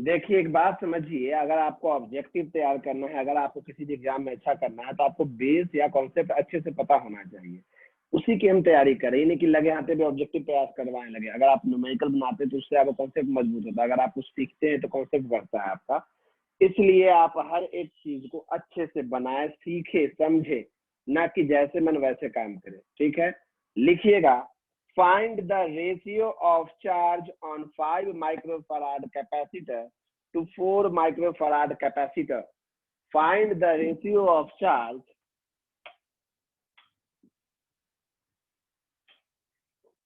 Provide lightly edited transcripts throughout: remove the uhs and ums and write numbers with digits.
देखिए एक बात समझिए, अगर आपको ऑब्जेक्टिव तैयार करना है, अगर आपको किसी भी एग्जाम में अच्छा करना है, तो आपको बेस या कॉन्सेप्ट अच्छे से पता होना चाहिए, उसी की हम तैयारी करें। ये नहीं कि लगे हाथे भी ऑब्जेक्टिव प्रयास करवाने लगे। अगर आप न्यूमेरिकल बनाते हैं तो उससे आपका कॉन्सेप्ट मजबूत होता है, अगर आप कुछ सीखते हैं तो कॉन्सेप्ट बढ़ता है आपका। इसलिए आप हर एक चीज को अच्छे से बनाए, सीखे, समझे, ना कि जैसे मन वैसे काम करें। ठीक है, लिखिएगा, find the ratio of charge on 5 microfarad capacitor to 4 microfarad capacitor. Find the ratio of charge,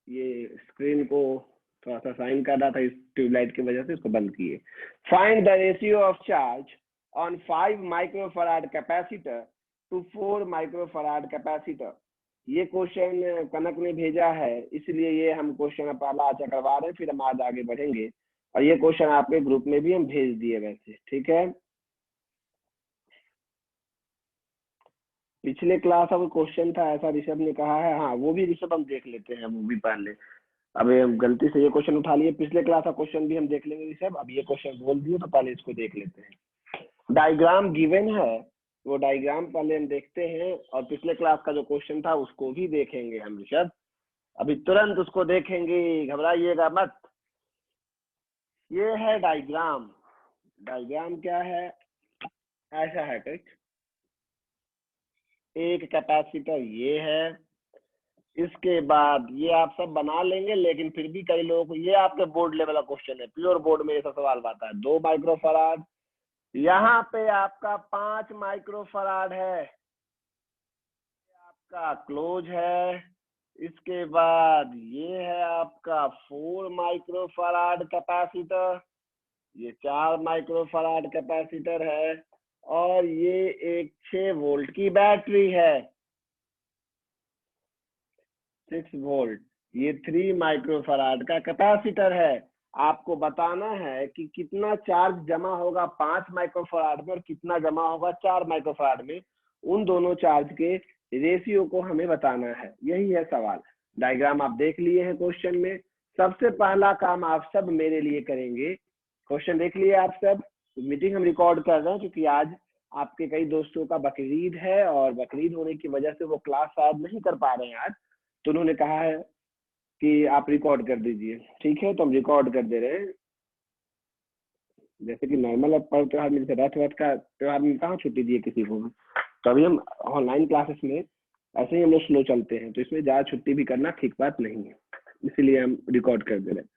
ये स्क्रीन को थोड़ा सा साइन कर रहा था इस ट्यूबलाइट की वजह से, इसको बंद किए। Find the ratio of charge on 5 microfarad capacitor to 4 microfarad capacitor. ये क्वेश्चन कनक ने भेजा है, इसलिए ये हम क्वेश्चन पहला अच्छा करवा रहे हैं, फिर हम आज आगे बढ़ेंगे। और ये क्वेश्चन आपके ग्रुप में भी हम भेज दिए वैसे। ठीक है, पिछले क्लास का क्वेश्चन था ऐसा, ऋषभ ने कहा है। हाँ, वो भी ऋषभ हम देख लेते हैं, वो भी पहले। अबे हम गलती से ये क्वेश्चन उठा लिए, पिछले क्लास का क्वेश्चन भी हम देख लेंगे ऋषभ। अब ये क्वेश्चन बोल दिए तो पहले इसको देख लेते हैं। डायग्राम गिवन है, वो डायग्राम पहले हम देखते हैं, और पिछले क्लास का जो क्वेश्चन था उसको भी देखेंगे हम ऋषभ। अभी तुरंत उसको देखेंगे, घबराइएगा मत। ये है डायग्राम। डायग्राम क्या है, ऐसा है कुछ। एक कैपेसिटर ये है, इसके बाद ये आप सब बना लेंगे, लेकिन फिर भी कई लोगों को, ये आपके बोर्ड लेवल का क्वेश्चन है, प्योर बोर्ड में ऐसा सवाल आता है। 2 माइक्रोफराड, यहाँ पे आपका 5 माइक्रोफराड है, आपका क्लोज है। इसके बाद ये है आपका 4 माइक्रोफराड कैपेसिटर, ये 4 माइक्रोफराड कैपेसिटर है, और ये एक 6 वोल्ट की बैटरी है, 6 वोल्ट। ये 3 माइक्रोफराड का कैपेसिटर है। आपको बताना है कि कितना चार्ज जमा होगा 5 माइक्रोफराड में और कितना जमा होगा 4 माइक्रोफराड में। उन दोनों चार्ज के रेशियो को हमें बताना है, यही है सवाल। डायग्राम आप देख लिए हैं क्वेश्चन में। सबसे पहला काम आप सब मेरे लिए करेंगे, क्वेश्चन देख लिए आप सब। मीटिंग हम रिकॉर्ड कर रहे हैं क्योंकि आज आपके कई दोस्तों का बकरीद है, और बकरीद होने की वजह से वो क्लास शायद नहीं कर पा रहे हैं आज, तो उन्होंने कहा है कि आप रिकॉर्ड कर दीजिए। ठीक है, तो हम रिकॉर्ड कर दे रहे हैं। जैसे कि नॉर्मल अब पर्व त्योहार में, जैसे रथ वथ का त्योहार में कहाँ छुट्टी दी है किसी को, तो अभी हम ऑनलाइन क्लासेस में ऐसे ही हम लोग स्लो चलते हैं, तो इसमें ज्यादा छुट्टी भी करना ठीक बात नहीं है, इसीलिए हम रिकॉर्ड कर दे रहे हैं।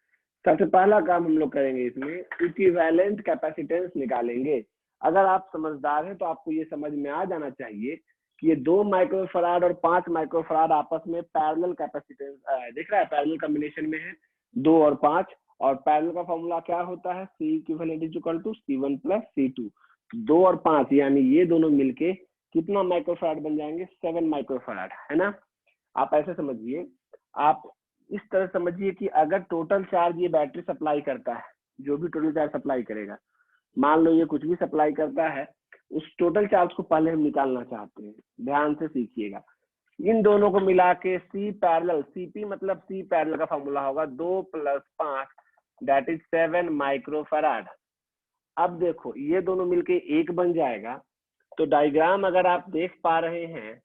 सबसे पहला काम हम लोग करेंगे, इसमें इक्विवेलेंट कैपेसिटेंस निकालेंगे। अगर आप समझदार हैं तो आपको ये समझ में आ जाना चाहिए कि ये 2 माइक्रोफराड और 5 माइक्रोफराड आपस में पैरेलल कैपेसिटेंस दिख रहा है, पैरेलल कॉम्बिनेशन में है 2 और 5। और पैरेलल का फॉर्मूला क्या होता है, C equivalent is equal to C1 plus C2। 2 और 5 यानी ये दोनों मिलके कितना माइक्रोफराड बन जाएंगे, 7 माइक्रोफराड, है ना। आप ऐसे समझिए, आप इस तरह समझिए कि अगर टोटल चार्ज ये बैटरी सप्लाई करता है, जो भी टोटल चार्ज सप्लाई करेगा, मान लो ये कुछ भी सप्लाई करता है, उस टोटल चार्ज को पहले हम निकालना चाहते हैं। ध्यान से सीखिएगा, इन दोनों को मिला के C पैरेलल, CP मतलब C पैरेलल का फॉर्मूला होगा 2 + 5 दैट इज 7 माइक्रोफराड। अब देखो ये दोनों मिलके एक बन जाएगा। तो डायग्राम अगर आप देख पा रहे हैं,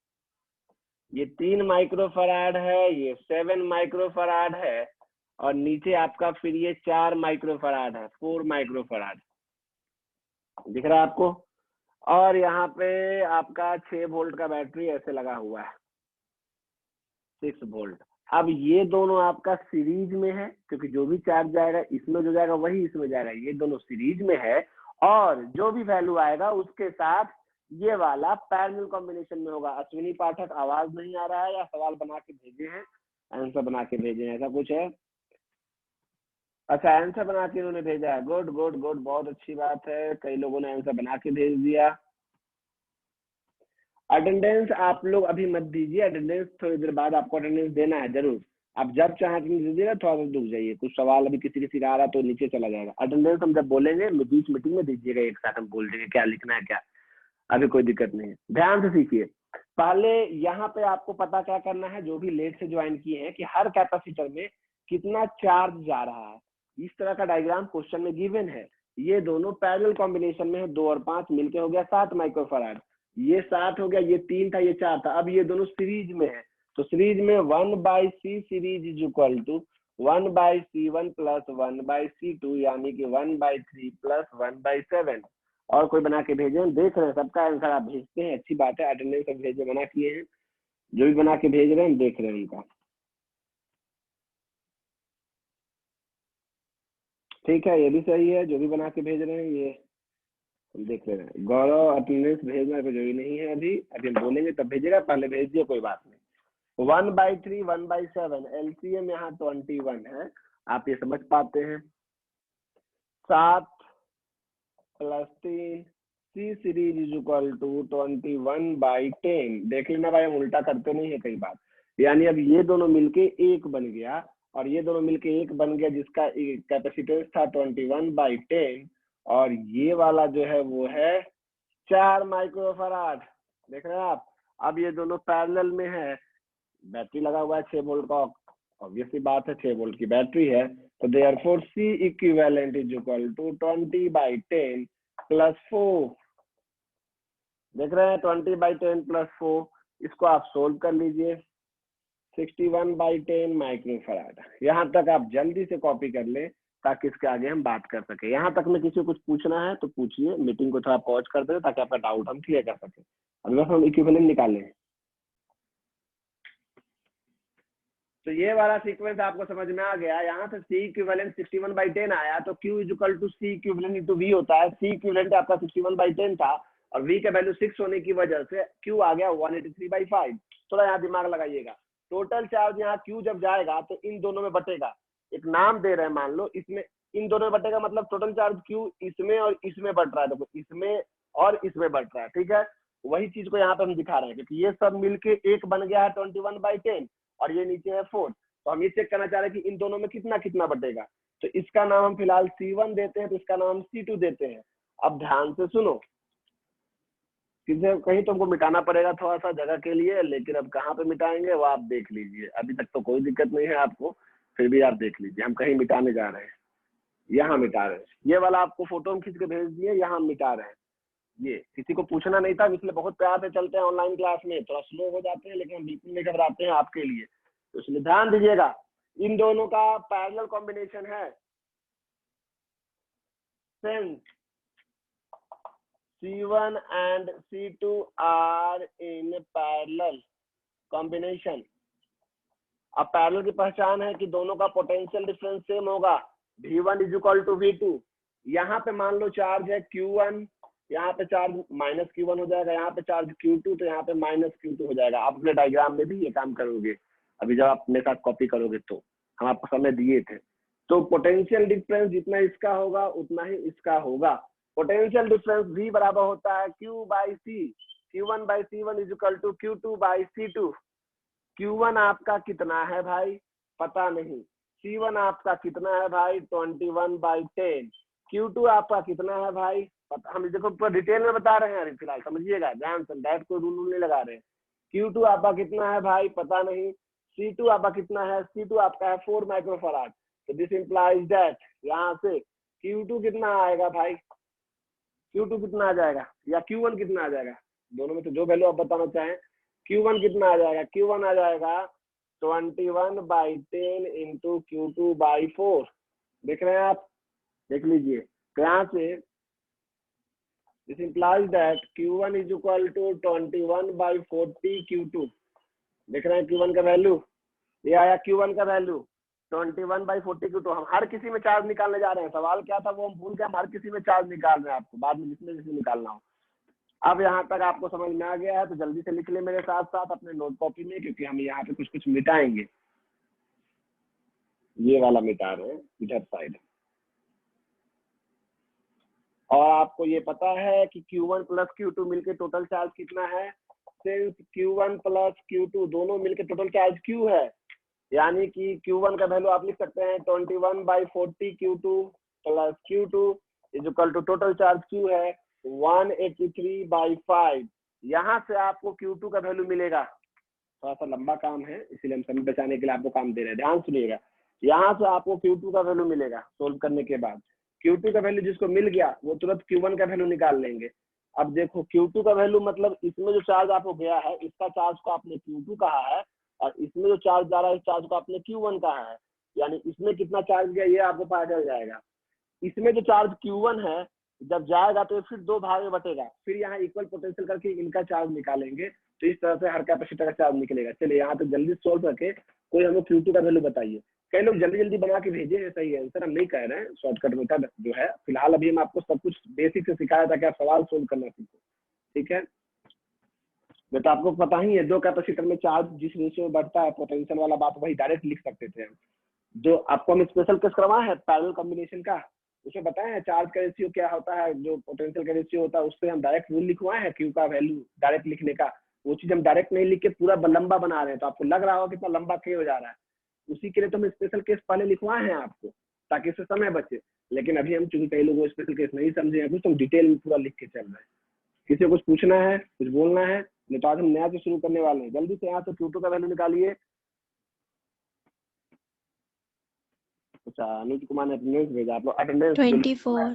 ये 3 माइक्रोफराड है, ये 7 माइक्रोफराड है, और नीचे आपका फिर ये 4 माइक्रोफराड है, 4 माइक्रोफराड दिख रहा है आपको। और यहाँ पे आपका 6 वोल्ट का बैटरी ऐसे लगा हुआ है, 6 वोल्ट। अब ये दोनों आपका सीरीज में है, क्योंकि जो भी चार्ज जाएगा इसमें जो जाएगा वही इसमें जाएगा, ये दोनों सीरीज में है। और जो भी वैल्यू आएगा उसके साथ ये वाला पैरेलल कॉम्बिनेशन में होगा। अश्विनी पाठक आवाज नहीं आ रहा है या सवाल बना के भेजे हैं, आंसर बना के भेजे हैं, ऐसा कुछ है? अच्छा, आंसर बना के उन्होंने भेजा है, गुड गुड गुड, बहुत अच्छी बात है, कई लोगों ने आंसर बना के भेज दिया। अटेंडेंस आप लोग अभी मत दीजिए, अटेंडेंस थोड़ी देर बाद आपको अटेंडेंस देना है जरूर। आप जब चाहे अटेंडेंस दीजिएगा, थोड़ा सा रुक जाइए, कुछ सवाल अभी किसी का आ रहा तो नीचे चला जाएगा। अटेंडेंस हम जब बोलेंगे बीच मीटिंग में दीजिएगा, एक साथ हम बोल देंगे क्या लिखना है क्या, अभी कोई दिक्कत नहीं है। ध्यान से सीखिए। पहले यहाँ पे आपको पता क्या करना है, जो भी लेट से ज्वाइन किए हैं, कि हर कैपेसिटर में कितना चार्ज जा रहा है। इस तरह का डायग्राम क्वेश्चन में गिवन है। ये दोनों पैरेलल कॉम्बिनेशन में है, 2 और 5 मिलके हो गया 7 माइक्रोफैराड। ये 7 हो गया, ये 3 था, ये 4 था। अब ये दोनों सीरीज में है, तो सीरीज में 1/C series is equal to 1/C1 plus 1/C2, यानी कि 1/3 प्लस 1/7। और कोई बना के भेजे, देख रहे हैं सबका आंसर आप भेजते हैं, अच्छी बात है, अटेंडेंस सब भेजे बना किए हैं, जो भी बना के भेज रहे हैं देख रहे हैं उनका, ठीक है, ये भी सही है, जो भी बना के भेज रहे हैं ये हम देख ले रहे हैं। गौरव अटेंडेंस भेजना कोई जरूरी नहीं है, अभी हम बोलेंगे तब भेजेगा, पहले भेज दिए कोई बात नहीं। 1/3 1/7 एलसीएम यहाँ 21 है, आप ये समझ पाते हैं। 7 plus 3 C series is equal to 21/10। देख लेना भाई, हम उल्टा करते नहीं है कई बार। यानी अब ये दोनों मिलके एक बन गया, और ये दोनों मिलके एक बन गया, जिसका कैपेसिटेंस था 21/10, और ये वाला जो है वो है 4 माइक्रोफराड। देख रहे हैं आप। अब ये दोनों पैरेलल में है, बैटरी लगा हुआ है 6 वोल्ट का, ऑब्वियसली बात है 6 वोल्ट की बैटरी है, तो therefore C equivalent is equal to 20/10 plus 4। देख रहे हैं 20/10 प्लस 4, इसको आप सोल्व कर लीजिए, 61/10 माइक्रोफराड। यहाँ तक आप जल्दी से कॉपी कर लें ताकि इसके आगे हम बात कर सके। यहाँ तक में किसी को कुछ पूछना है तो पूछिए, मीटिंग को थोड़ा पॉज कर दे ताकि आपका डाउट हम क्लियर कर सके। अब बस हम इक्विवेलेंट निकालें, तो ये वाला सीक्वेंस आपको समझ में आ गया। यहाँ से C इक्विवेलेंट 61/10 आया, तो Q equal to C equivalent into V होता है। C इक्विवेलेंट आपका 61/10 था, और V का वैल्यू 6 होने की वजह से Q आ गया 183/5। थोड़ा यहाँ दिमाग लगाइएगा, टोटल चार्ज यहाँ Q जब जाएगा तो इन दोनों में बटेगा, एक नाम दे रहे हैं, मान लो इसमें इन दोनों में बटेगा, मतलब टोटल चार्ज Q इसमें और इसमें बट रहा है, देखो इसमें और इसमें बट रहा है, ठीक है। वही चीज को यहाँ पे हम दिखा रहे हैं, क्योंकि ये सब मिलके एक बन गया है 21/10, और ये नीचे है 4, तो हम ये चेक करना चाह रहे हैं कि इन दोनों में कितना कितना बटेगा। तो इसका नाम हम फिलहाल C1 देते हैं, तो इसका नाम हम C2 देते हैं। अब ध्यान से सुनो, किसे कहीं तुमको मिटाना पड़ेगा थोड़ा सा जगह के लिए, लेकिन अब कहाँ पे मिटाएंगे वो आप देख लीजिए। अभी तक तो कोई दिक्कत नहीं है आपको, फिर भी आप देख लीजिए, हम कहीं मिटाने जा रहे हैं, यहाँ मिटा रहे हैं। ये वाला आपको फोटो हम खींच के भेज दिए, यहाँ हम मिटा रहे हैं। ये किसी को पूछना नहीं था, इसलिए बहुत प्यार से चलते हैं ऑनलाइन क्लास में, थोड़ा स्लो हो जाते हैं, लेकिन हम बिल्कुल नहीं घबराते हैं आपके लिए, तो इसलिए ध्यान दीजिएगा। इन दोनों का पैरेलल कॉम्बिनेशन है, since C1 and C2 are in parallel combination। अब पैरेलल की पहचान है कि दोनों का पोटेंशियल डिफरेंस सेम होगा, V1 is equal to V2। यहाँ पे मान लो चार्ज है Q1, यहाँ पे चार्ज -Q1 हो जाएगा, यहाँ पे चार्ज Q2, तो यहाँ पे -Q2 हो जाएगा। आप अपने डायग्राम में भी ये काम करोगे, अभी जब आप मेरे साथ कॉपी करोगे, तो हम आपको समय दिए थे। तो पोटेंशियल डिफरेंस जितना इसका होगा उतना ही इसका होगा। पोटेंशियल डिफरेंस V बराबर होता है Q/C, Q1/C1 is equal to Q2/C2। Q1 आपका कितना है भाई, पता नहीं। C1 आपका कितना है भाई, 21/10। Q2 आपका कितना है भाई, पता, हम देखो पूरा डिटेल में बता रहे हैं, अभी फिलहाल समझिएगा ध्यान से, डायरेक्ट कोई रूल नहीं लगा रहे हैं। Q2 आपका कितना है भाई, पता नहीं। C2 आपका कितना है, C2 आपका है 4 माइक्रोफराड। तो दिस इंप्लाइज दैट यहाँ से Q2 कितना आएगा भाई, Q2 कितना आ जाएगा, या Q1 कितना आ जाएगा, दोनों में से जो वैल्यू आप बताना चाहें। Q1 कितना आ जाएगा, Q1 आ जाएगा 21/10 इंटू Q2/4। देख रहे हैं आप, देख लीजिए। तो यहाँ से this implies that Q1 is equal to 21/40 Q2। देख रहे हैं Q1 का वैल्यू, ये आया Q1 का वैल्यू 21/40 Q2। हम हर किसी में चार्ज निकालने जा रहे हैं, सवाल क्या था वो हम भूल गए, हम हर किसी में चार्ज निकाल रहे हैं, आपको बाद में जिसमें जिसमें निकालना हो। अब यहाँ तक आपको समझ में आ गया है, तो जल्दी से लिख ले मेरे साथ साथ अपने नोट कॉपी में, क्योंकि हम यहाँ पे कुछ कुछ मिटाएंगे। ये वाला मिटा रहे हैं इधर साइड। और आपको ये पता है कि Q1 प्लस Q2 मिलके टोटल चार्ज कितना है, सिंस Q1 प्लस Q2 दोनों मिलके टोटल चार्ज Q है, यानी कि Q1 का वैल्यू आप लिख सकते हैं 21/40 Q2 plus Q2 is equal to total charge Q है 183/5। यहाँ से आपको Q2 का वैल्यू मिलेगा, थोड़ा सा लंबा काम है इसीलिए हम समय बचाने के लिए आपको काम दे रहे हैं, ध्यान सुनिएगा। यहाँ से आपको Q2 का वैल्यू मिलेगा सोल्व करने के बाद Q2 का वैल्यू जिसको मिल गया वो तुरंत Q1 का वैल्यू निकाल लेंगे। अब देखो Q2 का वैल्यू मतलब इसमें जो चार्ज आपको गया है इसका चार्ज को आपने Q2 कहा है, और इसमें जो चार्ज जा रहा है इस चार्ज को आपने Q1 कहा है, यानी इसमें कितना चार्ज गया ये आपको पता चल जाएगा। इसमें जो चार्ज Q1 है जब जाएगा तो फिर दो भाग में बटेगा, फिर यहाँ इक्वल पोटेंशियल करके इनका चार्ज निकालेंगे, तो इस तरह से हर कैपेसिटर का चार्ज निकलेगा। चलिए यहाँ पे जल्दी सोल्व करके कोई हमें Q2 का वैल्यू बताइए। कई लोग जल्दी जल्दी बना के भेजे हैं, सही है आंसर हम नहीं कह रहे हैं, शॉर्टकट मेथड जो है फिलहाल अभी हम आपको सब कुछ बेसिक से सिखाया था कि आप सवाल सोल्व करना सीखो, ठीक है। तो आपको पता ही है दो कैपेसिटर में चार्ज जिस रेशियो में बढ़ता है पोटेंशियल वाला बात वही डायरेक्ट लिख सकते थे हम। जो आपको हम स्पेशल केस करवाए है पैरेलल कॉम्बिनेशन का, उसमें बताया है चार्ज का रेशियो क्या होता है, जो पोटेंशियल का रेशियो होता है उससे हम डायरेक्ट रूल लिखवाए हैं क्यू का वैल्यू डायरेक्ट लिखने का। वो चीज हम डायरेक्ट नहीं लिख के पूरा लंबा बना रहे हैं, तो आपको लग रहा होगा कितना लंबा क्यों हो जा रहा है। उसी के लिए तो हम स्पेशल केस पहले लिखवाए हैं आपको ताकि इससे समय बचे। लेकिन अभी हम चूंकि कई लोग स्पेशल केस नहीं समझे हैं कुछ, तो हम डिटेल में पूरा लिख के चल रहे हैं। किसी को कुछ पूछना है, कुछ बोलना है, नहीं तो आज हम नया से शुरू करने वाले हैं। जल्दी से यहाँ से Q2 का वैल्यू निकालिए। अच्छा अनुज कुमार ने अटेंडेंस भेजा, आप लोग अटेंडेंस 24।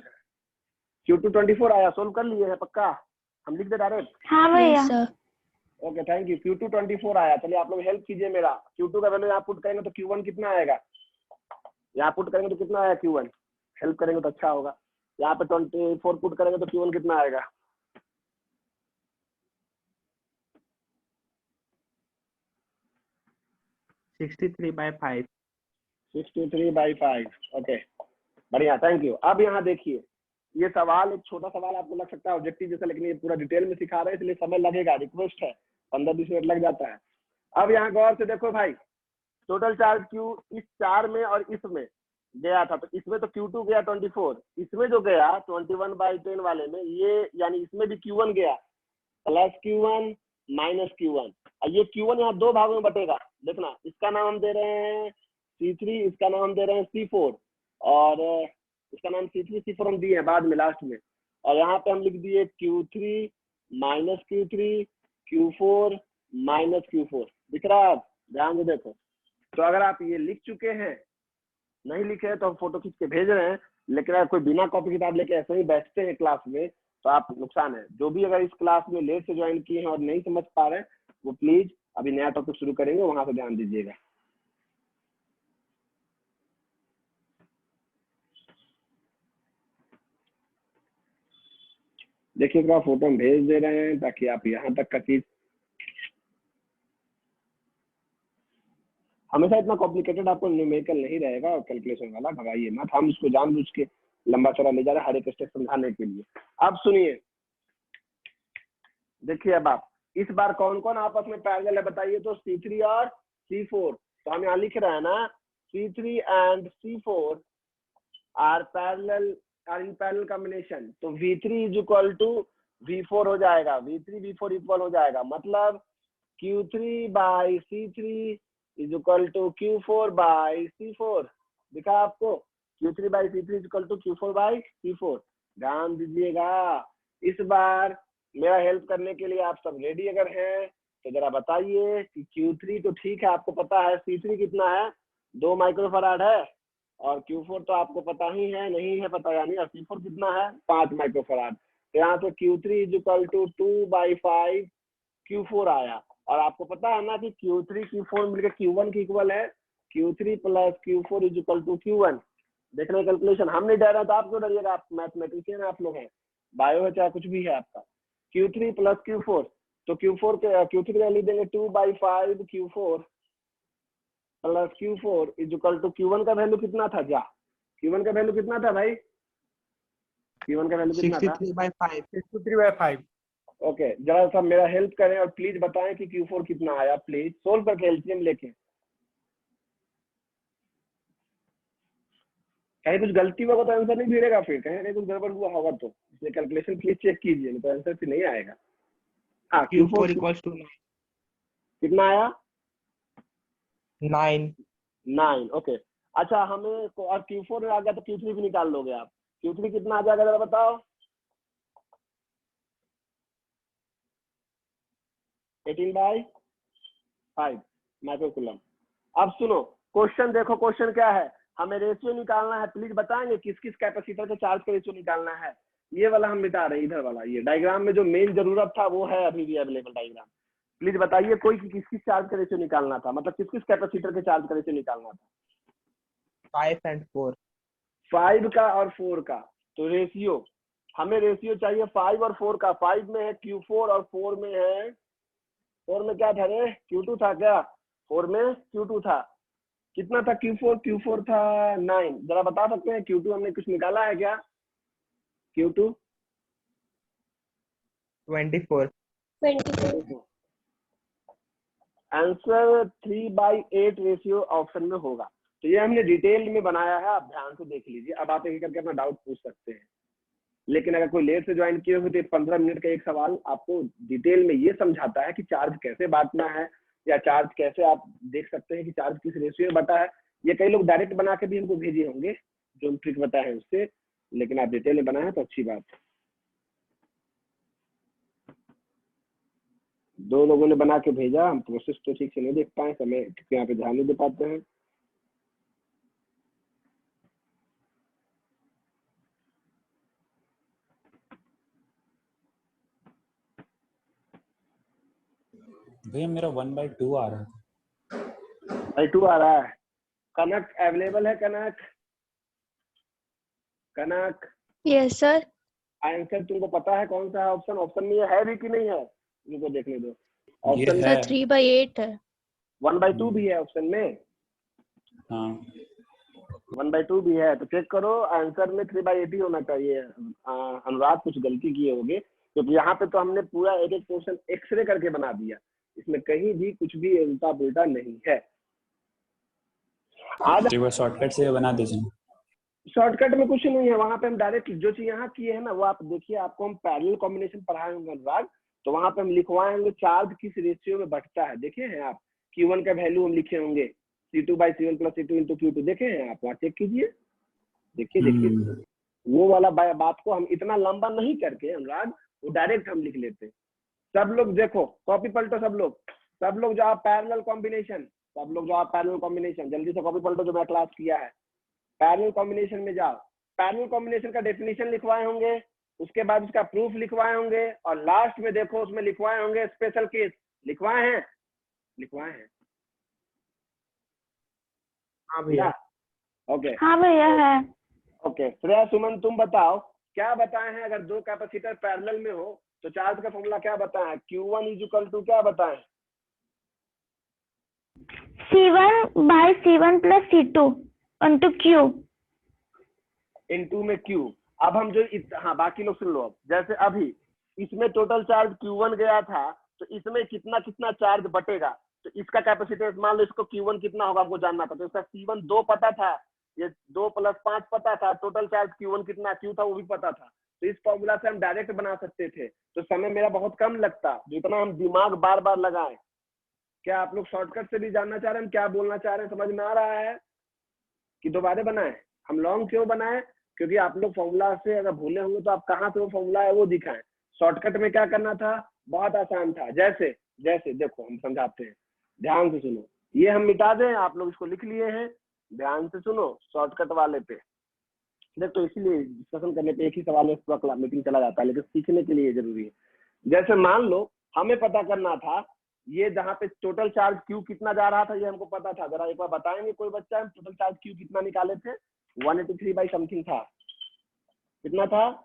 Q2 24 आया, सोल्व कर लिए है पक्का, हम लिख दे डायरेक्ट। हाँ भैया। Okay thank you. Q2 24 आया। चलिए आप लोग हेल्प कीजिए मेरा। Q2 का वैल्यू यहाँ पुट करेंगे तो Q1 कितना आएगा, यहाँ पुट करेंगे तो कितना आएगा Q1, हेल्प करेंगे तो अच्छा होगा। यहाँ पे 24 पुट करेंगे तो Q1 कितना आएगा, 63/5। 63/5। ओके बढ़िया थैंक यू। अब यहाँ देखिए ये सवाल एक छोटा सवाल आपको लग सकता है ऑब्जेक्टिव जैसा, लेकिन ये पूरा डिटेल में सिखा रहे हैं इसलिए समय लगेगा, रिक्वेस्ट है 15-20 मिनट लग जाता है। अब यहाँ गौर से देखो भाई, टोटल चार्ज Q इस 4 में और इसमें गया था, तो इसमें तो Q2 गया 24, इसमें जो गया 21/10 वाले में ये यानी इसमें भी Q1 गया, प्लस Q1 माइनस Q1। और ये Q1 यहाँ दो भागों में बटेगा, देखना इसका नाम हम दे रहे हैं C3, इसका नाम हम दे रहे हैं C4, और इसका नाम C3 C4 हम दिए हैं बाद में लास्ट में। और यहाँ पे हम लिख दिए Q3 minus Q3 Q4 minus Q4, दिख रहा है आप ध्यान से देखो। तो अगर आप ये लिख चुके हैं, नहीं लिखे हैं तो हम फोटो खींच के भेज रहे हैं, लेकिन अगर कोई बिना कॉपी किताब लेके ऐसे ही बैठते हैं क्लास में तो आप नुकसान है। जो भी अगर इस क्लास में लेट से ज्वाइन किए हैं और नहीं समझ पा रहे हैं वो प्लीज अभी नया टॉपिक शुरू करेंगे वहां पे ध्यान दीजिएगा। देखिए एक बार फोटो हम भेज दे रहे हैं ताकि आप यहाँ तक का चीज, हमेशा इतना कॉम्प्लिकेटेड आपको न्यूमेरिकल नहीं रहेगा और कैलकुलेशन वाला, घबराइए मत, हम इसको जानबूझ के लंबा चौड़ा ले जा रहे हैं हर एक स्टेप समझाने के लिए। अब सुनिए, देखिए अब आप इस बार कौन कौन आपस में पैरेलल है बताइए तो C3 और C4। तो हम यहाँ लिख रहे हैं ना C3 and C4 are parallel, are in parallel combination, तो V3 is equal to V4 हो जाएगा, V3 V4 इक्वल हो जाएगा, मतलब Q3 by C3 is equal to Q4 by C4। दिखा आपको Q3 by C3 is equal to Q4 by C4। ध्यान दीजिएगा, इस बार मेरा हेल्प करने के लिए आप सब रेडी अगर हैं तो जरा बताइए कि Q3 तो ठीक है आपको पता है, C3 कितना है 2 माइक्रोफराड है, और Q4 तो आपको पता ही है नहीं है पता यानी, और C4 कितना है 5 माइक्रोफराड। तो यहाँ पे Q3 is equal to 2/5 Q4 आया, और आपको पता है ना कि Q3 Q4 मिलकर Q1 की इक्वल है, Q3 plus Q4 is equal to Q1। देख रहे कैलकुलेशन, हम नहीं डर रहे तो आप क्यों डरिएगा, आप मैथमेटिशियन आप लोग हैं, बायो है चाहे कुछ भी है आपका। Q3 प्लस Q4, तो Q3 का लिख देंगे 2/5 Q4 plus Q4 is equal to Q1 का वैल्यू कितना था, जा Q1 का वैल्यू कितना था भाई, Q1 का वैल्यू कितना था 63/5। 63/5। ओके जरा सा मेरा हेल्प करें और प्लीज बताएं कि Q4 कितना आया, प्लीज सोल्व करके एलसीएम लेके। कहीं कुछ गलती होगा तो आंसर नहीं मिलेगा, फिर कहीं कुछ गड़बड़ हुआ होगा तो इसलिए कैलकुलेशन प्लीज चेक कीजिए, नहीं तो आंसर फिर नहीं आएगा। हाँ Q4 इक्वल्स टू 9। कितना आया 9। 9। ओके अच्छा हमें और Q4 में आ गया तो Q3 भी निकाल लोगे आप, Q3 कितना आ जाएगा जरा बताओ 18/5 माइक्रोकूलम। अब सुनो क्वेश्चन देखो, क्वेश्चन क्या है, हमें रेशियो निकालना है, प्लीज बताएंगे किस किस कैपेसिटर के चार्ज का रेशियो निकालना है। ये वाला हम मिटा रहे हैं, इधर वाला ये डायग्राम में जो मेन जरूरत था वो है अभी भी अवेलेबल डायग्राम। प्लीज बताइए कोई कि किस किस चार्ज का रेशियो निकालना था, मतलब किस किस कैपेसिटर के चार्ज का रेशियो निकालना था। 5 and 4। 5 का और 4 का, तो रेशियो हमें रेशियो चाहिए 5 और 4 का। 5 में है Q4 और 4 में है, 4 में क्या था रे, Q2 था क्या, 4 में Q2 था। कितना था Q4 था 9। जरा बता सकते हैं Q2 हमने कुछ निकाला है क्या, Q2 24। आंसर 3/8 रेशियो ऑप्शन में होगा। तो ये हमने डिटेल में बनाया है, आप ध्यान से देख लीजिए। अब आप एक करके अपना डाउट पूछ सकते हैं, लेकिन अगर कोई लेट से ज्वाइन किए हो तो 15 मिनट का एक सवाल आपको डिटेल में ये समझाता है कि चार्ज कैसे बांटना है, या चार्ज कैसे आप देख सकते हैं कि चार्ज किस रेशियो में बटा है। ये कई लोग डायरेक्ट बना के भी हमको भेजे होंगे जो हम ट्रिक बताए हैं उससे, लेकिन आप डिटेल में बनाए हैं तो अच्छी बात है। 2 लोगों ने बना के भेजा, हम प्रोसेस तो ठीक से नहीं देख पाए, समय यहाँ पे ध्यान नहीं दे पाते हैं। भैया मेरा 1/2 आ रहा है। 1/2 आ रहा है। कनक अवेलेबल है, कनक यस सर। आंसर तुमको पता है कौन सा है ऑप्शन, ऑप्शन में ये है भी कि नहीं है, मुझको देखने दो। ऑप्शन है। सर 3/8 है। 1/2 भी है ऑप्शन में। हाँ 1/2 भी है, तो चेक करो आंसर में 3/8 ही होना चाहिए। अनुराग कुछ गलती किए होंगे, क्योंकि यहाँ पे तो हमने पूरा एक एक पोर्शन एक्सरे करके बना दिया, इसमें कहीं भी कुछ भी उल्टा पुल्टा नहीं है। आज शॉर्टकट से बना दीजिए। शॉर्टकट में कुछ नहीं है, वहां पे हम डायरेक्ट जो चीज यहाँ किए हैं ना वो आप देखिए, आपको हम पैरेलल कॉम्बिनेशन पढ़ाए होंगे अनुराग, तो वहां पे हम लिखवाए होंगे चार्ज किस रेशियो में बढ़ता है। देखे हैं आप, Q1 का वैल्यू हम लिखे होंगे C2/C1 + C2 × Q2, देखे हैं आप, वहाँ चेक कीजिए, देखिए वो वाला बात को हम इतना लंबा नहीं करके अनुराग, वो डायरेक्ट हम लिख लेते। सब लोग देखो, कॉपी पलटो, सब लोग जो आप पैरेलल कॉम्बिनेशन, जल्दी से कॉपी पलटो जो मैं क्लास किया है। पैरेलल कॉम्बिनेशन में जाओ, पैरेलल कॉम्बिनेशन का डेफिनेशन लिखवाए होंगे, उसके बाद उसका प्रूफ लिखवाए होंगे, और लास्ट में देखो उसमें लिखवाए होंगे स्पेशल केस। लिखवाए हैं। हाँ भैया। ओके हाँ भैया है। ओके, श्रेया सुमन तुम बताओ क्या बताए हैं, अगर 2 कैपेसिटर पैरेलल में हो तो चार्ज का फॉर्मूला क्या बताएं, Q1 = क्या बताएं, C1/C1 + C2 × Q। इनटू में Q। अब हम जो हाँ बाकी लोग सुन लो। अब जैसे अभी इसमें टोटल चार्ज Q1 गया था, तो इसमें कितना कितना चार्ज बटेगा, तो इसका कैपेसिटेंस मान लो इसको Q1 कितना होगा हमको जानना था, तो इसका C1 2 पता था, ये 2 + 5 पता था, टोटल चार्ज Q1 कितना Q था वो भी पता था। तो इस फॉर्मूला से हम डायरेक्ट बना सकते थे, तो समय मेरा बहुत कम लगता, जितना हम दिमाग बार बार लगाएं। क्या आप लोग शॉर्टकट से भी जानना चाह रहे हैं, क्या बोलना चाह रहे हैं, समझ में आ रहा है कि दोबारा बनाए? हम लॉन्ग क्यों बनाए, क्योंकि आप लोग फॉर्मूला से अगर भूले होंगे तो आप कहाँ से वो फॉर्मूला है वो दिखाएं। शॉर्टकट में क्या करना था, बहुत आसान था। जैसे देखो हम समझाते हैं, ध्यान से सुनो। ये हम मिटा दें, आप लोग इसको लिख लिए हैं, ध्यान से सुनो शॉर्टकट वाले पे। देख तो इसीलिए डिस्कशन करने पे एक ही सवाल में पूरा मीटिंग चला जाता है, लेकिन सीखने के लिए जरूरी है। जैसे मान लो हमें पता करना था, ये जहाँ पे टोटल चार्ज Q कितना जा रहा था ये हमको पता था, जरा एक बार बताएंगे कोई बच्चा, हम टोटल चार्ज Q कितना निकाले थे? 183 बाई समथिंग था, कितना था?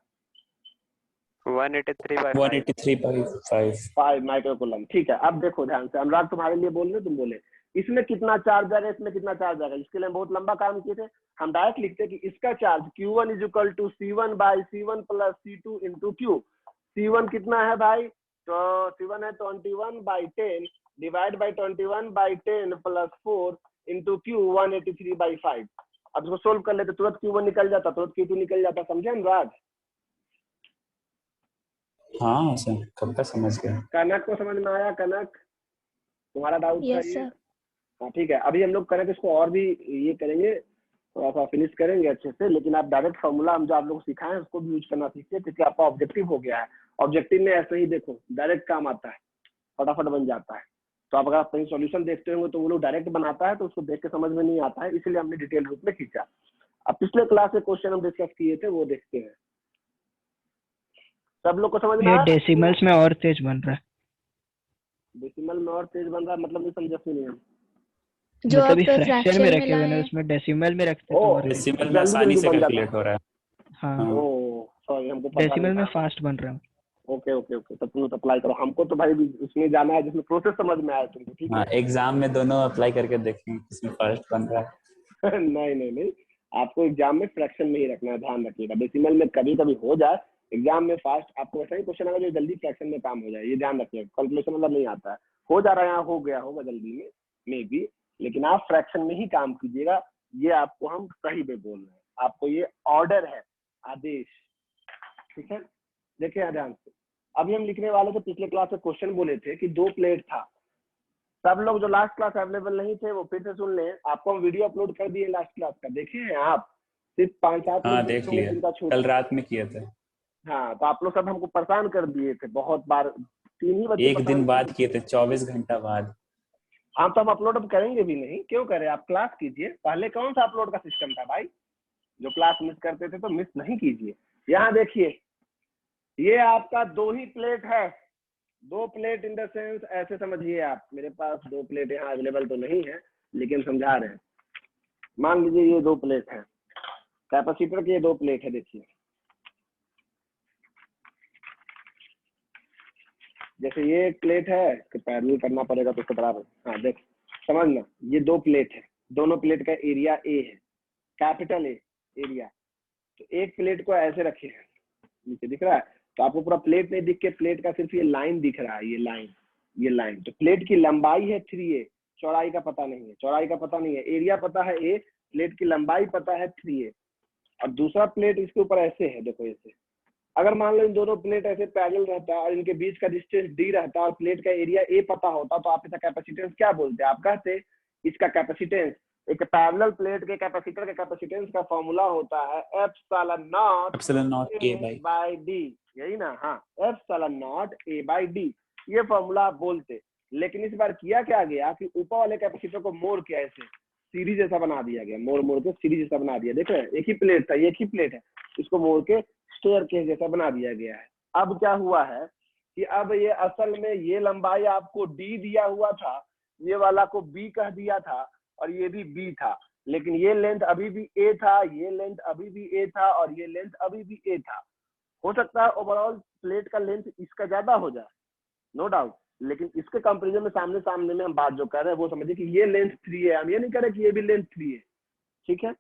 183/5 माइक्रोकूलम। ठीक है, अब देखो ध्यान से, अनुराग तुम्हारे लिए बोल रहे, तुम बोले इसमें कितना चार्ज जाएगा, इसमें कितना चार्ज जाएगा। इसके लिए हम बहुत लंबा काम किए थे, हम डायरेक्ट लिखते कि इसका charge Q1 = C1/C1 + C2 × Q। C1 कितना है भाई, तो C1 है 21/10 डिवाइड बाई 21/10 + 4 × Q 183/5। अब इसको सोल्व कर लेते, तुरंत Q1 निकल जाता, तुरंत Q2 निकल जाता। समझे अनुराग? हाँ सर, कब का समझ गया। कनक को समझ में आया? कनक तुम्हारा डाउट था यस ये? सर। हाँ ठीक है, अभी हम लोग करेंगे इसको और भी ये करेंगे, थोड़ा सा फिनिश करेंगे अच्छे से, लेकिन आप डायरेक्ट फॉर्मूला हम जो आप लोग सिखाएं उसको भी यूज करना सीखिए, क्योंकि आपका ऑब्जेक्टिव हो गया है। ऑब्जेक्टिव में ऐसे ही देखो डायरेक्ट काम आता है, फटाफट बन जाता है। तो आप अगर कहीं सॉल्यूशन देखते होंगे तो वो लोग डायरेक्ट बनाता है तो उसको देख के समझ में नहीं आता है, इसलिए हमने डिटेल रूप में खींचा। अब पिछले क्लास में क्वेश्चन हम डिस्कस किए थे वो देखते हैं। सब लोग को समझ में ये आया? डेसिमल्स में और तेज बन रहा है। डेसिमल में और तेज बन रहा है मतलब नहीं समझे नहीं हम। जो मतलब आप इस फ्रैक्शन फ्रैक्शन में में रखे हुए ना, लाए उसमें डेसिमल में रखते तो ओ, और तेज। डेसिमल में जल्दी आसानी जल्दी से बन जाता कैलकुलेट है। हो रहा है। हाँ, हाँ। ओ सॉरी, हमको पता डेसिमल नहीं में था। फास्ट बन रहा है। ओके ओके ओके, तब तुम अप्लाई करो। हमको तो भाई उसमें जाना है जिसमें प्रोसेस समझ में आया तुमको, ठीक हाँ, है? एग्जाम में दोनों अप्लाई करके देखेंगे किसमें फर्स्ट बन रहा है। नहीं नहीं नहीं, आपको एग्जाम में फ्रैक्शन में ही रखना है, ध्यान रखिएगा। डेसिमल में कभी कभी हो जाए, एग्जाम में फास्ट आपको वैसा ही क्वेश्चन आएगा जो जल्दी फ्रैक्शन में काम हो जाए, ये ध्यान रखिएगा। कैलकुलेशन मतलब नहीं आता है, हो जा रहा है यहाँ, हो गया होगा जल्दी में भी, लेकिन आप फ्रैक्शन में ही काम कीजिएगा। ये आपको हम सही में बोल रहे हैं, आपको ये ऑर्डर है, आदेश, ठीक है? देखिए ध्यान से, अभी हम लिखने वाले थे, पिछले क्लास में क्वेश्चन बोले थे कि 2 प्लेट था। सब लोग जो लास्ट क्लास अवेलेबल नहीं थे वो फिर से सुन लें, आपको हम वीडियो अपलोड कर दिए लास्ट क्लास का, देखे हैं आप? सिर्फ 5-7 हाँ, लोग देख देखे होंगे लिया, जिनका छूट। कल रात में किए थे। हाँ, तो आप लोग सब हमको परेशान कर दिए थे बहुत बार, 3 ही बच्चे एक दिन परेशान बाद किए। किए थे, 24 घंटा बाद। हाँ, तो हम अपलोड अब करेंगे भी नहीं, क्यों करें? आप क्लास कीजिए। पहले कौन सा अपलोड का सिस्टम था भाई? जो क्लास मिस करते थे तो मिस नहीं कीजिए। यहाँ देखिए, ये आपका 2 ही प्लेट है। 2 प्लेट इन द सेंस ऐसे समझिए आप, मेरे पास 2 प्लेट यहाँ अवेलेबल तो नहीं है लेकिन समझा रहे हैं। मान लीजिए ये 2 प्लेट है, कैपेसिटर के 2 प्लेट है। देखिए जैसे ये एक प्लेट है कि पैरेलल करना पड़ेगा तो उसको बराबर। हाँ देख, समझना, ये 2 प्लेट है, दोनों प्लेट का एरिया ए है, कैपिटल ए एरिया। तो एक प्लेट को ऐसे रखे हैं, नीचे दिख रहा है, तो आपको पूरा प्लेट नहीं दिख के प्लेट का सिर्फ ये लाइन दिख रहा है, ये लाइन। तो प्लेट की लंबाई है 3a, चौड़ाई का पता नहीं है, चौड़ाई का पता नहीं है, एरिया पता है a, प्लेट की लंबाई पता है 3a। और दूसरा प्लेट इसके ऊपर ऐसे है, देखो ऐसे। अगर मान लो इन दोनों प्लेट ऐसे पैरेलल रहता और इनके बीच का डिस्टेंस d रहता और प्लेट का एरिया a पता होता, तो आप इसका कैपेसिटेंस क्या बोलते? आप कहते इसका कैपेसिटेंस, एक पैरेलल प्लेट के कैपेसिटर के कैपेसिटेंस का फॉर्मूला होता है epsilon not A by D, यही ना? हाँ, epsilon not a by D, ये फॉर्मूला आप बोलते। लेकिन इस बार किया क्या गया कि ऊपर वाले कैपेसिटर को मोड़ के ऐसे सीरीज जैसा बना दिया गया, मोड़ के सीरीज जैसा बना दिया। देख रहे हैं, एक ही प्लेट था, एक ही प्लेट है, इसको मोड़ के स्टेयर केस जैसा बना दिया गया है। अब क्या हुआ है कि अब ये असल में ये लंबाई आपको d दिया हुआ था, ये वाला को b कह दिया था और ये भी b था, लेकिन ये लेंथ अभी भी a था, ये लेंथ अभी भी a था और ये लेंथ अभी भी a था। हो सकता है ओवरऑल प्लेट का लेंथ इसका ज्यादा हो जाए, नो डाउट, लेकिन इसके कंपेरिजन में सामने सामने में हम बात जो कर रहे हैं वो समझिए कि ये लेंथ 3 है, हम ये नहीं कह रहे कि ये भी लेंथ 3 है, ठीक है?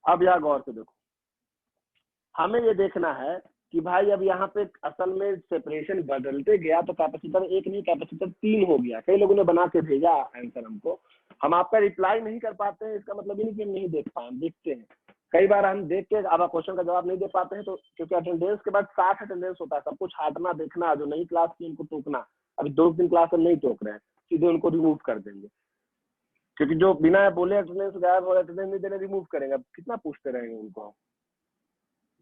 अब यहाँ गौर से देखो, हमें ये देखना है कि भाई अब यहाँ पे असल में सेपरेशन बदलते गया तो कैपेसिटर 1 नहीं कैपेसिटर 3 हो गया। कई लोगों ने बना के भेजा आंसर हमको, हम आपका रिप्लाई नहीं कर पाते हैं, इसका मतलब ये नहीं कि हम नहीं देख पाए, हम देखते हैं। कई बार हम देख के अब क्वेश्चन का जवाब नहीं दे पाते हैं, तो क्योंकि अटेंडेंस के बाद 60 अटेंडेंस होता है, सब कुछ हटाना देखना, जो नई क्लास की उनको टोकना। अभी 2 दिन क्लास हम नहीं टोक रहे हैं, सीधे उनको रिमूव कर देंगे, क्योंकि जो बिना बोले अटेंडेंस गायब और अटेंडेंस नहीं देने रिमूव करेंगे, अब कितना पूछते रहेंगे उनको।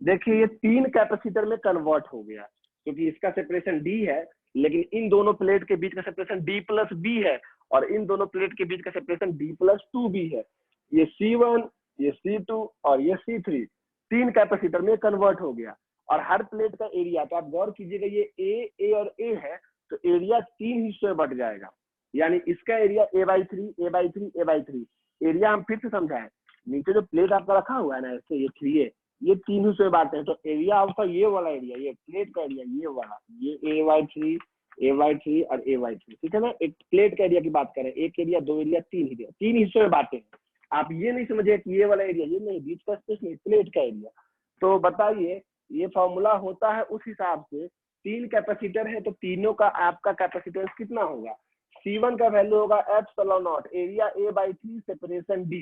देखिए ये 3 कैपेसिटर में कन्वर्ट हो गया, क्योंकि इसका सेपरेशन d है, लेकिन इन दोनों प्लेट के बीच का सेपरेशन d प्लस b है और इन दोनों प्लेट के बीच का सेपरेशन d प्लस 2b है। ये C1, ये C2 और ये C3 3 कैपेसिटर में कन्वर्ट हो गया। और हर प्लेट का एरिया, तो आप गौर कीजिएगा, ये a और a है, तो एरिया 3 हिस्सों में बट जाएगा, यानी इसका area a/3 a/3 a/3। Area हम फिर से समझाएं, नीचे जो प्लेट आपका रखा हुआ है ना ऐसे, ये 3a, ये 3 हिस्सों में बांटे हैं, तो एरिया आपका ये वाला एरिया, ये प्लेट का एरिया ये वाला, ये a/3 a/3 और a/3, ठीक है ना? एक प्लेट का एरिया की बात करें, एक एरिया, 2 एरिया, 3 एरिया, 3 हिस्सों में बांटे हैं। आप ये नहीं समझिए कि ये वाला एरिया, ये नहीं, बीच का स्पेस नहीं, प्लेट का एरिया। तो बताइए, ये फॉर्मूला होता है उस हिसाब से, 3 कैपेसिटर है तो तीनों का आपका कैपेसिटेंस कितना होगा? C1 का वैल्यू होगा epsilon not area a/3 separation d,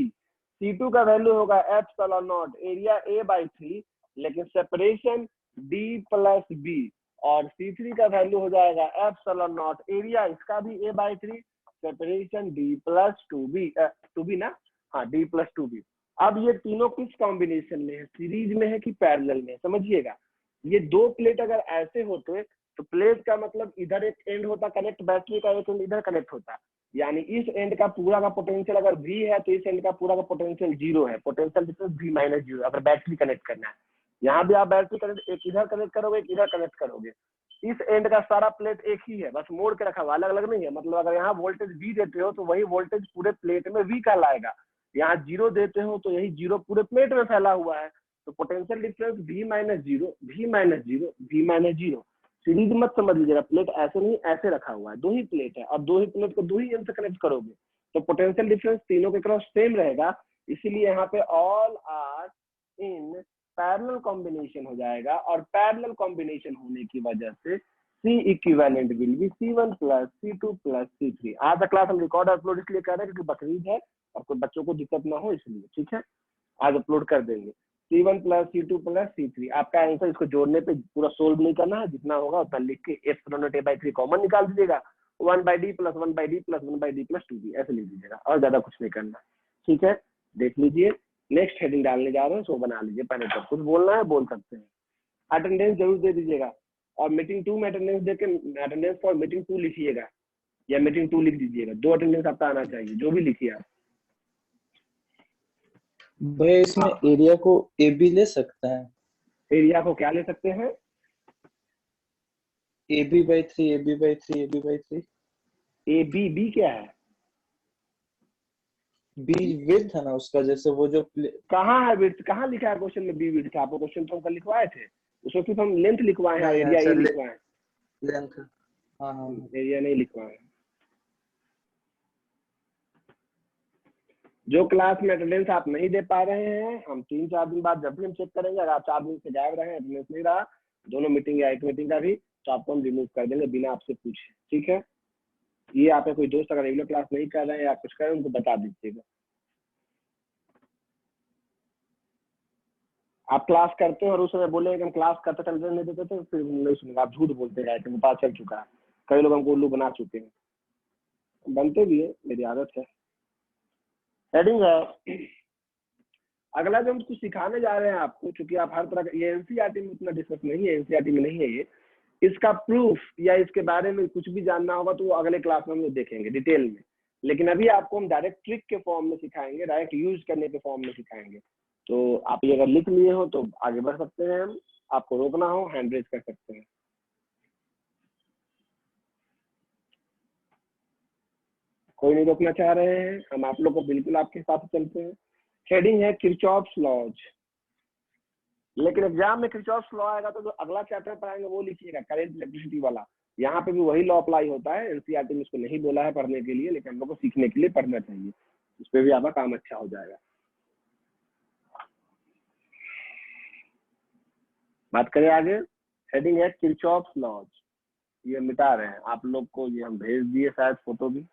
C2 का वैल्यू होगा एप्सिलॉन नॉट एरिया a/3 लेकिन सेपरेशन d प्लस b, और C3 का वैल्यू हो जाएगा एप्सिलॉन नॉट एरिया इसका भी a/3 separation d plus 2b ना, हाँ d प्लस 2b। अब ये तीनों किस कॉम्बिनेशन में है, सीरीज में है कि पैरेलल में? समझिएगा, ये 2 प्लेट अगर ऐसे होते तो प्लेट का मतलब इधर एक एंड होता कनेक्ट बैटरी का, एक एंड इधर कनेक्ट होता, यानी इस एंड का पूरा का पोटेंशियल अगर V है तो इस एंड का पूरा का पोटेंशियल 0 है, पोटेंशियल डिफरेंस V माइनस 0 अगर बैटरी कनेक्ट करना है। यहाँ भी आप बैटरी कनेक्ट एक इधर कनेक्ट करोगे, एक इधर कनेक्ट करोगे, इस एंड का सारा प्लेट एक ही है, बस मोड़ के रखा हुआ, अलग अलग नहीं है। मतलब अगर यहाँ वोल्टेज V देते हो तो वही वोल्टेज पूरे प्लेट में V का लाएगा, यहाँ 0 देते हो तो यही 0 पूरे प्लेट में फैला हुआ है। तो potential difference V minus 0, V minus 0, V minus 0। Series मत समझ लीजिएगा, प्लेट ऐसे नहीं ऐसे रखा हुआ है, दो ही प्लेट है और दो ही प्लेट को दो ही एंड से कनेक्ट करोगे तो पोटेंशियल डिफरेंस तीनों के क्रॉस सेम रहेगा, इसीलिए यहाँ पे all are in parallel combination हो जाएगा, और पैरेलल कॉम्बिनेशन होने की वजह से C equivalent will be C1 plus C2 plus C3। आज का क्लास हम रिकॉर्ड अपलोड इसलिए कर रहे हैं क्योंकि बकरीद है और कोई बच्चों को दिक्कत ना हो इसलिए, ठीक है, आज अपलोड कर देंगे। C1 plus C2 plus C3 आपका आंसर, इसको जोड़ने पे पूरा सोल्व नहीं करना है, जितना होगा उतना लिख के एप्सिलॉन नॉट A/3 कॉमन निकाल दीजिएगा, 1/d plus 1/d plus 1/d plus 2d ऐसे लिख दीजिएगा, और ज्यादा कुछ नहीं करना, ठीक है। देख लीजिए नेक्स्ट हेडिंग डालने जा रहे हैं, सो बना लीजिए, पहले तक कुछ बोलना है बोल सकते हैं। अटेंडेंस जरूर दे दीजिएगा, और मीटिंग 2 में अटेंडेंस देके अटेंडेंस फॉर मीटिंग 2 लिखिएगा या मीटिंग 2 लिख दीजिएगा, 2 अटेंडेंस आपका आना चाहिए, जो भी लिखिए आप। भैया इसमें एरिया को ए बी ले सकते हैं? एरिया को क्या ले सकते हैं? AB/3 AB/3 AB/3। बी क्या है? बी विड्थ है ना उसका, जैसे वो जो कहाँ है विड्थ, कहाँ लिखा है क्वेश्चन में बी विड्थ? आपको क्वेश्चन तो हम कल लिखवाए थे, उसमें सिर्फ हम लेंथ लिखवाए हैं, नहीं, एरिया अच्छा, ये लिखवाए हैं, लेंथ। हाँ हाँ एरिया नहीं लिखवाए हैं। जो क्लास में अटेंडेंस आप नहीं दे पा रहे हैं, हम 3-4 दिन बाद जब भी हम चेक करेंगे, अगर आप 4 दिन से गायब रहे, अटेंडेंस नहीं रहा दोनों मीटिंग या एक मीटिंग का भी, तो आपको हम रिमूव कर देंगे बिना आपसे पूछे, ठीक है। ये आपका कोई दोस्त अगर रेगुलर क्लास नहीं कर रहे हैं या कुछ कर रहे हैं उनको बता दीजिएगा। आप क्लास करते हैं और उस समय बोले कि हम क्लास करते अटेंडेंस नहीं देते तो फिर नहीं सुनेगा, आप झूठ बोलते रहे, मुझे पता चल चुका है, कई लोग हमको उल्लू बना चुके हैं, बनते भी है, मेरी आदत है। हेडिंग है अगला जो हम कुछ सिखाने जा रहे हैं आपको, क्योंकि आप हर तरह का, ये एनसीईआरटी में उतना डिस्कस नहीं है, एनसीईआरटी में नहीं है ये, इसका प्रूफ या इसके बारे में कुछ भी जानना होगा तो वो अगले क्लास में हम लोग देखेंगे डिटेल में, लेकिन अभी आपको हम डायरेक्ट ट्रिक के फॉर्म में सिखाएंगे, डायरेक्ट यूज करने के फॉर्म में सिखाएंगे। तो आप ये अगर लिख लिए हो तो आगे बढ़ सकते हैं, हम आपको रोकना हो हैंड रेज कर सकते हैं। कोई नहीं रोकना चाह रहे हैं, हम आप लोग को बिल्कुल आपके हिसाब से चलते हैं। हेडिंग है किरचॉफ्स लॉज, लेकिन एग्जाम में किरचॉफ्स लॉ आएगा तो जो अगला चैप्टर पढ़ाएंगे वो लिखिएगा, करंट इलेक्ट्रिसिटी वाला, यहाँ पे भी वही लॉ अप्लाई होता है। एनसीईआरटी में इसको नहीं बोला है पढ़ने के लिए, लेकिन हम लोग को सीखने के लिए पढ़ना चाहिए, उस पर भी आपका काम अच्छा हो जाएगा। बात करें आगे, हेडिंग है किरचॉफ्स लॉज, ये मिटा रहे हैं आप लोग को, ये हम भेज दिए शायद फोटो भी।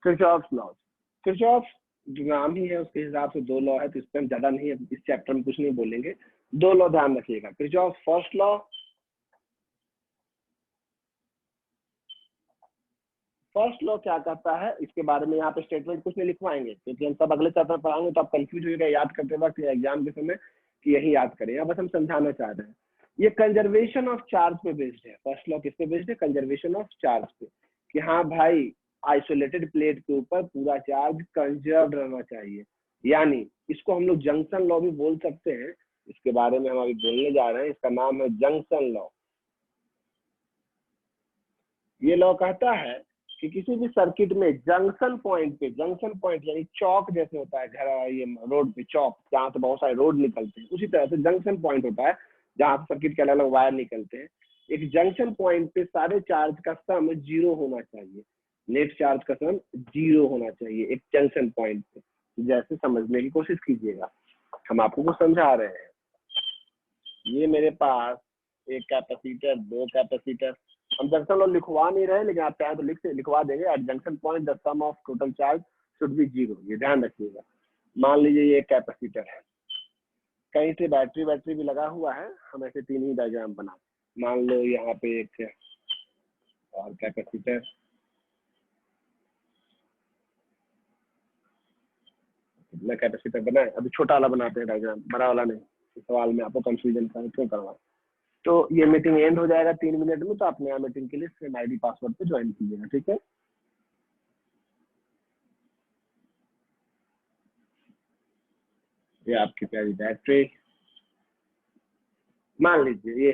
किरचॉफ्स लॉज, किरचॉफ्स जो नाम ही है उसके हिसाब से 2 लॉ है, तो इस पर हम ज्यादा नहीं, इस चैप्टर में कुछ नहीं बोलेंगे। 2 लॉ ध्यान रखिएगा। Kirchhoff's first law, first law क्या कहता है इसके बारे में यहाँ पे स्टेटमेंट कुछ नहीं लिखवाएंगे, क्योंकि हम सब अगले चैप्टर पढ़ाएंगे तो आप कंफ्यूज होगा याद करते वक्त या एग्जाम के समय कि यही याद करें, या बस हम समझाना चाह रहे हैं। ये कंजर्वेशन ऑफ चार्ज पे बेस्ड है। फर्स्ट लॉ किस पे बेस्ड है? कंजर्वेशन ऑफ चार्ज पे, कि हाँ भाई आइसोलेटेड प्लेट के ऊपर पूरा चार्ज कंजर्व रहना चाहिए, यानी इसको हम लोग जंक्शन लॉ भी बोल सकते हैं। इसके बारे में हम अभी बोलने जा रहे हैं, इसका नाम है जंक्शन लॉ। ये लॉ कहता है कि किसी भी सर्किट में जंक्शन पॉइंट पे, जंक्शन पॉइंट यानी चौक जैसे होता है घर, ये रोड पे चौक जहाँ से बहुत सारे रोड निकलते हैं, उसी तरह से जंक्शन पॉइंट होता है जहाँ से सर्किट के अलग अलग वायर निकलते हैं। एक जंक्शन पॉइंट पे सारे चार्ज का सम 0 होना चाहिए, नेट चार्ज का सम 0 होना चाहिए एक जंक्शन पॉइंट पे। जैसे समझने की कोशिश कीजिएगा, हम आपको कुछ समझा रहे हैं। ये मेरे पास एक कैपेसिटर, 2 कैपेसिटर, हम जंक्शन लॉ लिखवा नहीं रहे, लेकिन आप चाहे तो लिखवा देंगे। At junction point the sum of total charge should be 0, ये ध्यान रखिएगा। मान लीजिए ये कैपेसिटर है, कहीं से बैटरी भी लगा हुआ है, हम ऐसे 3 ही डायग्राम बना, मान लो यहाँ पे एक और कैपेसिटर, कितना कैपेसिटर बना है, अभी छोटा वाला बनाते हैं डायग्राम, बड़ा वाला नहीं, इस सवाल में आपको कंफ्यूजन क्यों करवा। तो ये मीटिंग एंड हो जाएगा 3 मिनट में, तो आप नया मीटिंग के लिए सेम आईडी पासवर्ड पे ज्वाइन कीजिएगा, ठीक है। ये आपकी प्यारी बैटरी, मान लीजिए ये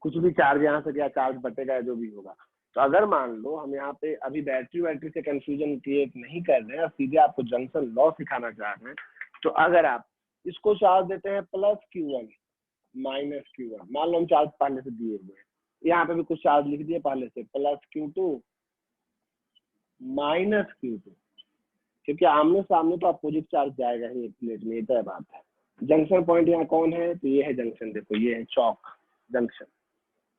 कुछ भी चार्ज यहाँ से क्या चार्ज बटेगा, जो भी होगा। तो अगर मान लो हम यहाँ पे अभी बैटरी से कंफ्यूजन क्रिएट नहीं कर रहे हैं और सीधे आपको जंक्शन लॉ सिखाना चाह रहे हैं, तो अगर आप इसको चार्ज देते हैं प्लस Q1 माइनस Q1, मान लो हम चार्ज पहले से दिए हुए हैं, यहाँ पे भी कुछ चार्ज लिख दिए पहले से, प्लस Q2 माइनस Q2, क्योंकि आमने सामने तो अपोजिट चार्ज जाएगा ही एक प्लेट में, ये बात है। जंक्शन पॉइंट यहाँ कौन है, तो ये है जंक्शन, देखो ये है चौक जंक्शन।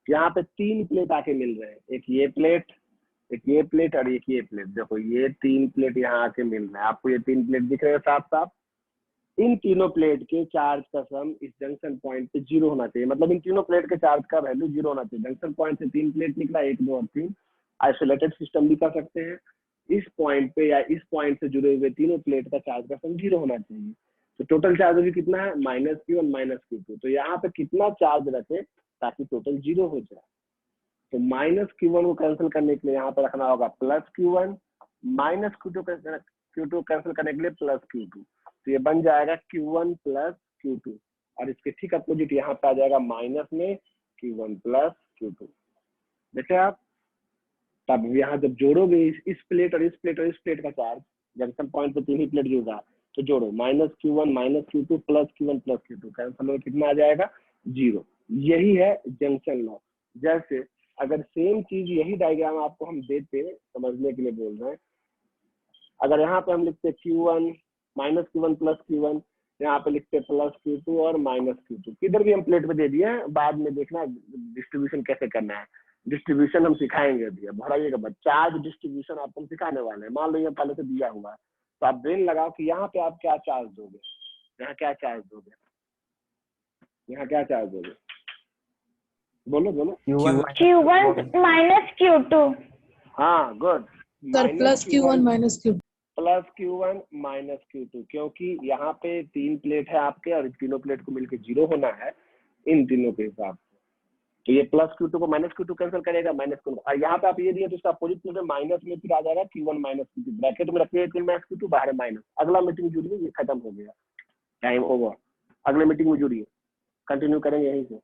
यहाँ पे 3 प्लेट आके मिल रहे हैं, एक ये प्लेट, एक ये प्लेट और एक ये प्लेट। देखो ये 3 प्लेट यहाँ आके मिल रहे हैं, आपको ये 3 प्लेट दिख रहे हैं साफ साफ। इन तीनों प्लेट के चार्ज का सम इस जंक्शन पॉइंट पे 0 होना चाहिए, मतलब इन तीनों प्लेट के चार्ज का वैल्यू 0 होना चाहिए। जंक्शन पॉइंट से 3 प्लेट निकला, 1, 2 और 3, आइसोलेटेड सिस्टम भी कर सकते हैं। इस पॉइंट पे या इस पॉइंट से जुड़े हुए तीनों प्लेट का चार्ज का सम 0 होना चाहिए। तो टोटल चार्ज अभी कितना है, माइनस Q1 माइनस Q2। तो यहाँ पे कितना चार्ज रखे ताकि टोटल 0 हो जाए, तो माइनस Q1 को कैंसिल करने के लिए यहाँ पर रखना होगा plus Q1, minus Q2 cancel करने के लिए प्लस Q2। तो ये बन जाएगा Q1 प्लस Q2, और इसके ठीक अपोजिट यहाँ पे आ जाएगा माइनस में Q1 प्लस Q2। देखे आप, तब यहाँ जब जोड़ोगे इस प्लेट और इस प्लेट और इस प्लेट का चार्ज, जंक्शन पॉइंट पे 3 ही प्लेट जुड़ रहा है, तो जोड़ो minus Q1 minus Q2 plus Q1 plus Q2, cancel हो कितना आ जाएगा, 0। यही है जंक्शन लॉ। जैसे अगर सेम चीज यही डायग्राम आपको हम देते, समझने के लिए बोल रहे हैं, अगर यहाँ पे हम लिखते Q1 minus Q1 plus Q1, यहाँ पे लिखते प्लस Q2 और माइनस Q2, किधर भी हम प्लेट पे दे दिए हैं, बाद में देखना डिस्ट्रीब्यूशन कैसे करना है। डिस्ट्रीब्यूशन हम सिखाएंगे अभी, अब भराइएगा बस, चार्ज डिस्ट्रीब्यूशन आपको हम सिखाने वाले हैं। मान लो ये पहले से दिया हुआ है, तो आप ब्रेन लगाओ कि यहाँ पे आप क्या चार्ज दोगे, यहाँ क्या चार्ज दोगे, यहाँ क्या चार्ज दोगे, बोलो बोलो। Q1 minus Q2। हाँ good, sir plus Q1 minus Q2। Plus Q1 minus Q2, क्योंकि यहाँ पे 3 प्लेट है आपके और तीनों प्लेट को मिलके 0 होना है इन तीनों के हिसाब से। तो ये प्लस Q2 को माइनस Q2 कैंसिल करेगा, माइनस Q2, और यहाँ पे आप ये दिए तो इसका अपोजिट प्लेट में माइनस में फिर आ जाएगा Q1 माइनस Q2, ब्रैकेट में रखिए 3 माइनस Q2, बाहर माइनस। अगला मीटिंग जुड़िए, ये खत्म हो गया, टाइम ओवर। अगले मीटिंग में जुड़िए, कंटिन्यू करेंगे यहीं से।